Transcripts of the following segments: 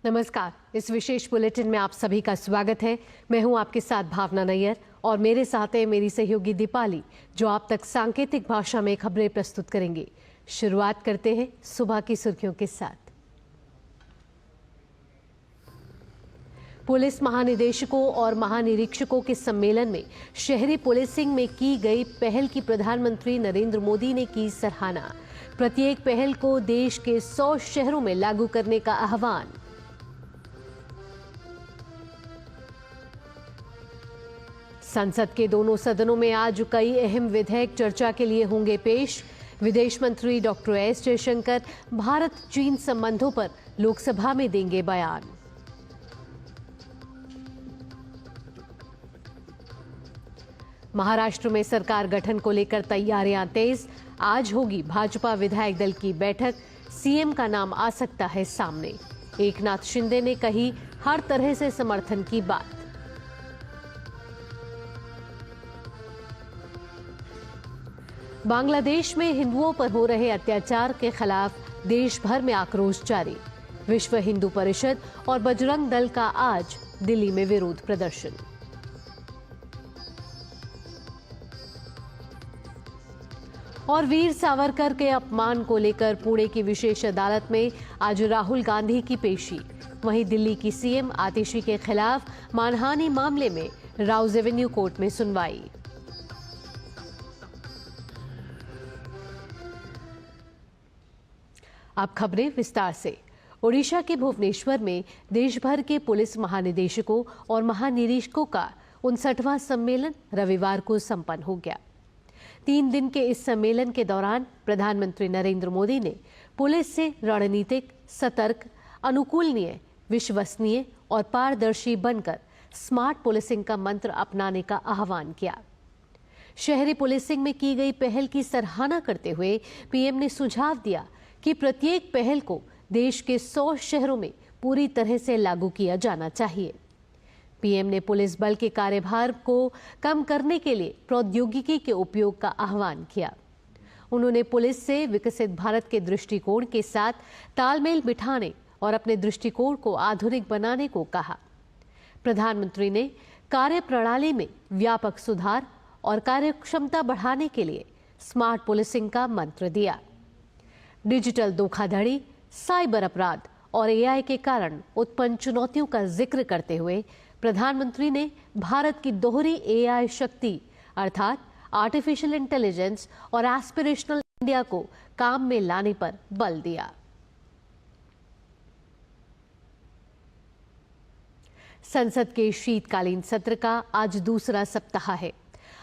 नमस्कार। इस विशेष बुलेटिन में आप सभी का स्वागत है। मैं हूं आपके साथ भावना नैयर और मेरे साथ है मेरी सहयोगी दीपाली, जो आप तक सांकेतिक भाषा में खबरें प्रस्तुत करेंगी। शुरुआत करते हैं सुबह की सुर्खियों के साथ। पुलिस महानिदेशकों और महानिरीक्षकों के सम्मेलन में शहरी पुलिसिंग में की गई पहल की प्रधानमंत्री नरेंद्र मोदी ने की सराहना। प्रत्येक पहल को देश के 100 शहरों में लागू करने का आह्वान। संसद के दोनों सदनों में आज कई अहम विधेयक चर्चा के लिए होंगे पेश। विदेश मंत्री डॉक्टर एस जयशंकर भारत चीन संबंधों पर लोकसभा में देंगे बयान। महाराष्ट्र में सरकार गठन को लेकर तैयारियां तेज। आज होगी भाजपा विधायक दल की बैठक। सीएम का नाम आ सकता है सामने। एकनाथ शिंदे ने कही हर तरह से समर्थन की बात। बांग्लादेश में हिंदुओं पर हो रहे अत्याचार के खिलाफ देश भर में आक्रोश जारी। विश्व हिंदू परिषद और बजरंग दल का आज दिल्ली में विरोध प्रदर्शन। और वीर सावरकर के अपमान को लेकर पुणे की विशेष अदालत में आज राहुल गांधी की पेशी। वहीं दिल्ली की सीएम आतिशी के खिलाफ मानहानि मामले में राउज एवेन्यू कोर्ट में सुनवाई। अब खबरें विस्तार से। ओडिशा के भुवनेश्वर में देश भर के पुलिस महानिदेशकों और महानिरीक्षकों का 59वां सम्मेलन रविवार को संपन्न हो गया। 3 दिन के इस सम्मेलन के दौरान प्रधानमंत्री नरेंद्र मोदी ने पुलिस से रणनीतिक, सतर्क, अनुकूलनीय, विश्वसनीय और पारदर्शी बनकर स्मार्ट पुलिसिंग का मंत्र अपनाने का आह्वान किया। शहरी पुलिसिंग में की गई पहल की सराहना करते हुए पीएम ने सुझाव दिया कि प्रत्येक पहल को देश के 100 शहरों में पूरी तरह से लागू किया जाना चाहिए। पीएम ने पुलिस बल के कार्यभार को कम करने के लिए प्रौद्योगिकी के उपयोग का आह्वान किया। उन्होंने पुलिस से विकसित भारत के दृष्टिकोण के साथ तालमेल बिठाने और अपने दृष्टिकोण को आधुनिक बनाने को कहा। प्रधानमंत्री ने कार्यप्रणाली में व्यापक सुधार और कार्यक्षमता बढ़ाने के लिए स्मार्ट पुलिसिंग का मंत्र दिया। डिजिटल धोखाधड़ी, साइबर अपराध और एआई के कारण उत्पन्न चुनौतियों का जिक्र करते हुए प्रधानमंत्री ने भारत की दोहरी एआई शक्ति अर्थात आर्टिफिशियल इंटेलिजेंस और एस्पिरेशनल इंडिया को काम में लाने पर बल दिया। संसद के शीतकालीन सत्र का आज दूसरा सप्ताह है।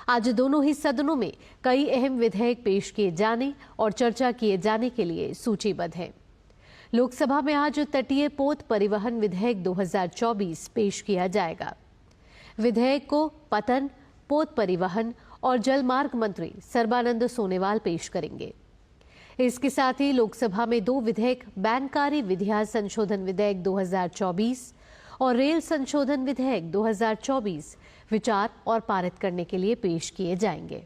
आज दोनों ही सदनों में कई अहम विधेयक पेश किए जाने और चर्चा किए जाने के लिए सूचीबद्ध हैं। लोकसभा में आज तटीय पोत परिवहन विधेयक 2024 पेश किया जाएगा। विधेयक को पतन, पोत परिवहन और जलमार्ग मंत्री सर्बानंद सोनोवाल पेश करेंगे। इसके साथ ही लोकसभा में 2 विधेयक बैंककारी विधियां संशोधन विधेयक 2024 और रेल संशोधन विधेयक 2024 विचार और पारित करने के लिए पेश किए जाएंगे।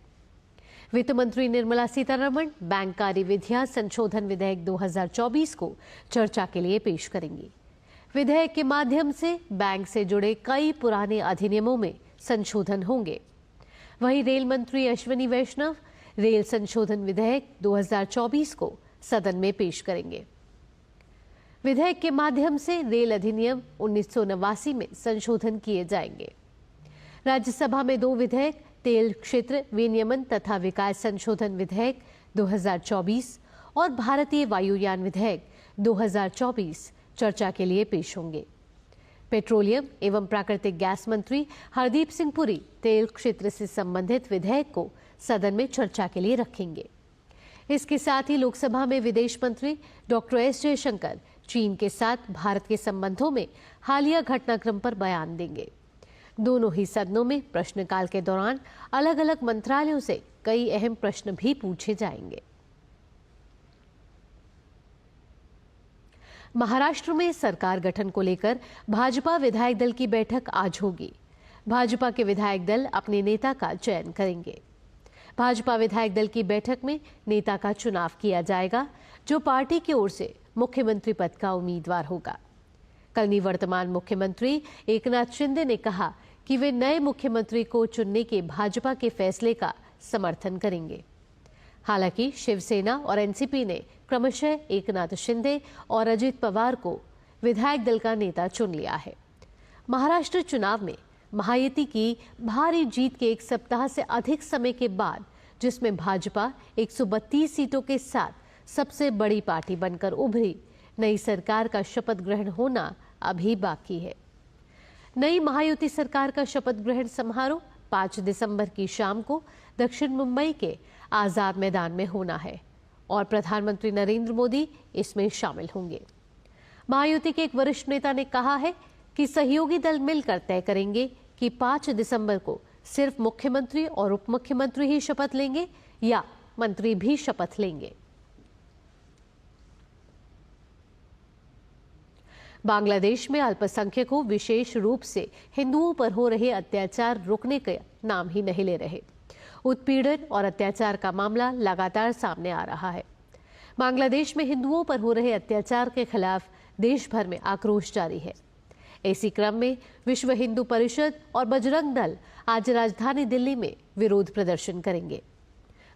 वित्त मंत्री निर्मला सीतारमण बैंककारी विधियां संशोधन विधेयक 2024 को चर्चा के लिए पेश करेंगी। विधेयक के माध्यम से बैंक से जुड़े कई पुराने अधिनियमों में संशोधन होंगे। वहीं रेल मंत्री अश्विनी वैष्णव रेल संशोधन विधेयक 2024 को सदन में पेश करेंगे। विधेयक के माध्यम से रेल अधिनियम 1989 में संशोधन किए जाएंगे। राज्यसभा में 2 विधेयक तेल क्षेत्र विनियमन तथा विकास संशोधन विधेयक 2024 और भारतीय वायुयान विधेयक 2024 चर्चा के लिए पेश होंगे। पेट्रोलियम एवं प्राकृतिक गैस मंत्री हरदीप सिंह पुरी तेल क्षेत्र से संबंधित विधेयक को सदन में चर्चा के लिए रखेंगे। इसके साथ ही लोकसभा में विदेश मंत्री डॉक्टर एस जयशंकर चीन के साथ भारत के संबंधों में हालिया घटनाक्रम पर बयान देंगे। दोनों ही सदनों में प्रश्नकाल के दौरान अलग अलग मंत्रालयों से कई अहम प्रश्न भी पूछे जाएंगे। महाराष्ट्र में सरकार गठन को लेकर भाजपा विधायक दल की बैठक आज होगी। भाजपा के विधायक दल अपने नेता का चयन करेंगे। भाजपा विधायक दल की बैठक में नेता का चुनाव किया जाएगा, जो पार्टी की ओर से मुख्यमंत्री पद का उम्मीदवार होगा। कल निवर्तमान मुख्यमंत्री एकनाथ शिंदे ने कहा कि वे नए मुख्यमंत्री को चुनने के भाजपा के फैसले का समर्थन करेंगे। हालांकि शिवसेना और एनसीपी ने क्रमशः एकनाथ शिंदे और अजित पवार को विधायक दल का नेता चुन लिया है। महाराष्ट्र चुनाव में महायुति की भारी जीत के एक सप्ताह से अधिक समय के बाद, जिसमें भाजपा 132 सीटों के साथ सबसे बड़ी पार्टी बनकर उभरी, नई सरकार का शपथ ग्रहण होना अभी बाकी है। नई महायुति सरकार का शपथ ग्रहण समारोह 5 दिसंबर की शाम को दक्षिण मुंबई के आजाद मैदान में होना है और प्रधानमंत्री नरेंद्र मोदी इसमें शामिल होंगे। महायुति के एक वरिष्ठ नेता ने कहा है कि सहयोगी दल मिलकर तय करेंगे कि 5 दिसंबर को सिर्फ मुख्यमंत्री और उप मुख्यमंत्री ही शपथ लेंगे या मंत्री भी शपथ लेंगे। बांग्लादेश में अल्पसंख्यकों, विशेष रूप से हिंदुओं पर हो रहे अत्याचार रुकने का नाम ही नहीं ले रहे। उत्पीड़न और अत्याचार का मामला लगातार सामने आ रहा है। बांग्लादेश में हिंदुओं पर हो रहे अत्याचार के खिलाफ देश भर में आक्रोश जारी है। इसी क्रम में विश्व हिंदू परिषद और बजरंग दल आज राजधानी दिल्ली में विरोध प्रदर्शन करेंगे।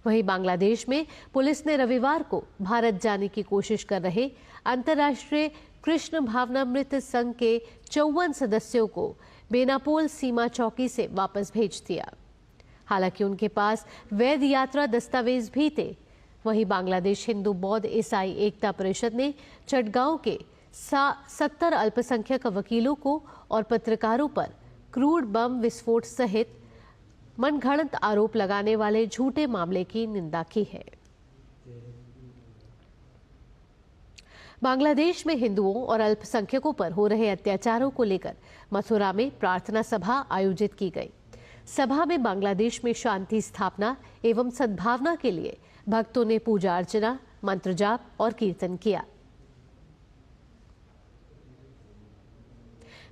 वहीं बांग्लादेश में पुलिस ने रविवार को भारत जाने की कोशिश कर रहे अंतर्राष्ट्रीय कृष्ण भावनामृत संघ के 54 सदस्यों को बेनापोल सीमा चौकी से वापस भेज दिया। हालांकि उनके पास वैध यात्रा दस्तावेज भी थे। वहीं बांग्लादेश हिंदू बौद्ध ईसाई एकता परिषद ने चटगांव के 70 अल्पसंख्यक वकीलों को और पत्रकारों पर क्रूड बम विस्फोट सहित मनगढ़ंत आरोप लगाने वाले झूठे मामले की निंदा की है। बांग्लादेश में हिंदुओं और अल्पसंख्यकों पर हो रहे अत्याचारों को लेकर मथुरा में प्रार्थना सभा आयोजित की गई। सभा में बांग्लादेश में शांति स्थापना एवं सद्भावना के लिए भक्तों ने पूजा अर्चना, मंत्र जाप और कीर्तन किया।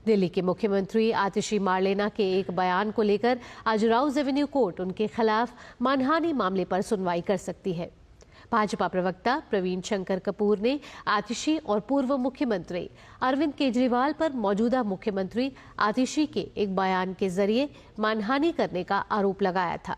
दिल्ली के मुख्यमंत्री आतिशी मार्लेना के एक बयान को लेकर आज राउज एवेन्यू कोर्ट उनके खिलाफ मानहानि मामले पर सुनवाई कर सकती है। भाजपा प्रवक्ता प्रवीण शंकर कपूर ने आतिशी और पूर्व मुख्यमंत्री अरविंद केजरीवाल पर मौजूदा मुख्यमंत्री आतिशी के एक बयान के जरिए मानहानि करने का आरोप लगाया था।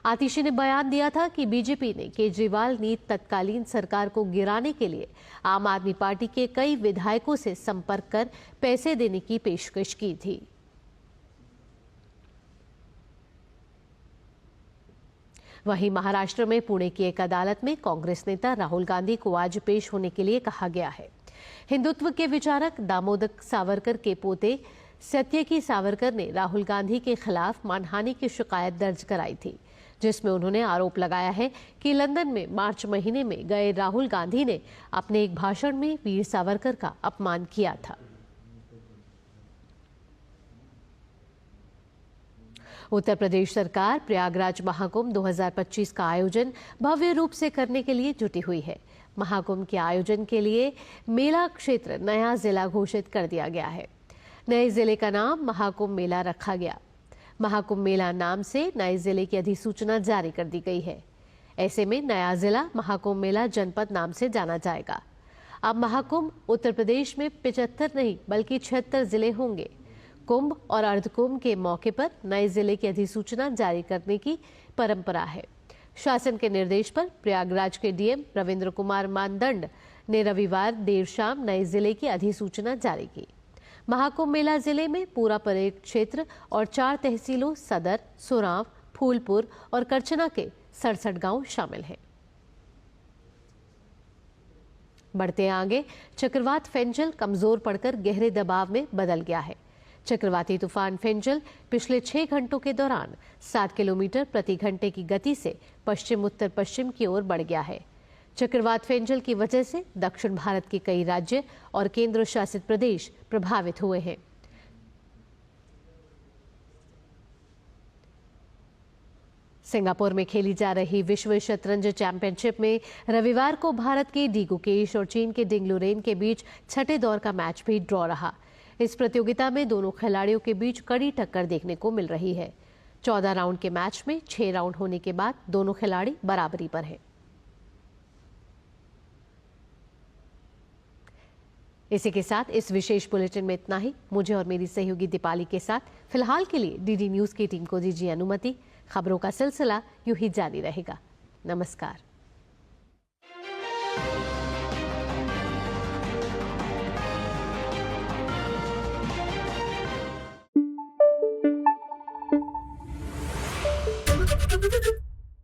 आतिशी ने बयान दिया था कि बीजेपी ने केजरीवाल नीत तत्कालीन सरकार को गिराने के लिए आम आदमी पार्टी के कई विधायकों से संपर्क कर पैसे देने की पेशकश की थी। वहीं महाराष्ट्र में पुणे की एक अदालत में कांग्रेस नेता राहुल गांधी को आज पेश होने के लिए कहा गया है। हिंदुत्व के विचारक दामोदर सावरकर के पोते सत्यकी सावरकर ने राहुल गांधी के खिलाफ मानहानि की शिकायत दर्ज कराई थी, जिसमें उन्होंने आरोप लगाया है कि लंदन में मार्च महीने में गए राहुल गांधी ने अपने एक भाषण में वीर सावरकर का अपमान किया था। उत्तर प्रदेश सरकार प्रयागराज महाकुंभ 2025 का आयोजन भव्य रूप से करने के लिए जुटी हुई है। महाकुंभ के आयोजन के लिए मेला क्षेत्र नया जिला घोषित कर दिया गया है। नए जिले का नाम महाकुंभ मेला रखा गया। महाकुंभ मेला नाम से नए जिले की अधिसूचना जारी कर दी गई है। ऐसे में नया जिला महाकुंभ मेला जनपद नाम से जाना जाएगा। अब महाकुंभ उत्तर प्रदेश में 75 नहीं बल्कि 76 जिले होंगे। कुंभ और अर्धकुंभ के मौके पर नए जिले की अधिसूचना जारी करने की परंपरा है। शासन के निर्देश पर प्रयागराज के डीएम रविंद्र कुमार मानदंड ने रविवार देर शाम नए जिले की अधिसूचना जारी की। महाकुंभ मेला जिले में पूरा परेड क्षेत्र और 4 तहसीलों सदर, सोराव, फूलपुर और करचना के 67 गांव शामिल हैं। बढ़ते आगे चक्रवात फेंजल कमजोर पड़कर गहरे दबाव में बदल गया है। चक्रवाती तूफान फेंजल पिछले 6 घंटों के दौरान 7 किलोमीटर प्रति घंटे की गति से पश्चिम उत्तर पश्चिम की ओर बढ़ गया है। चक्रवात फेंजल की वजह से दक्षिण भारत के कई राज्य और केंद्र शासित प्रदेश प्रभावित हुए हैं। सिंगापुर में खेली जा रही विश्व शतरंज चैंपियनशिप में रविवार को भारत के डी गुकेश और चीन के डिंग लुरेन के बीच छठे दौर का मैच भी ड्रॉ रहा। इस प्रतियोगिता में दोनों खिलाड़ियों के बीच कड़ी टक्कर देखने को मिल रही है। 14 राउंड के मैच में 6 राउंड होने के बाद दोनों खिलाड़ी बराबरी पर हैं। इसी के साथ इस विशेष बुलेटिन में इतना ही। मुझे और मेरी सहयोगी दीपाली के साथ फिलहाल के लिए डीडी न्यूज की टीम को दीजिए अनुमति। खबरों का सिलसिला यूं ही जारी रहेगा। नमस्कार।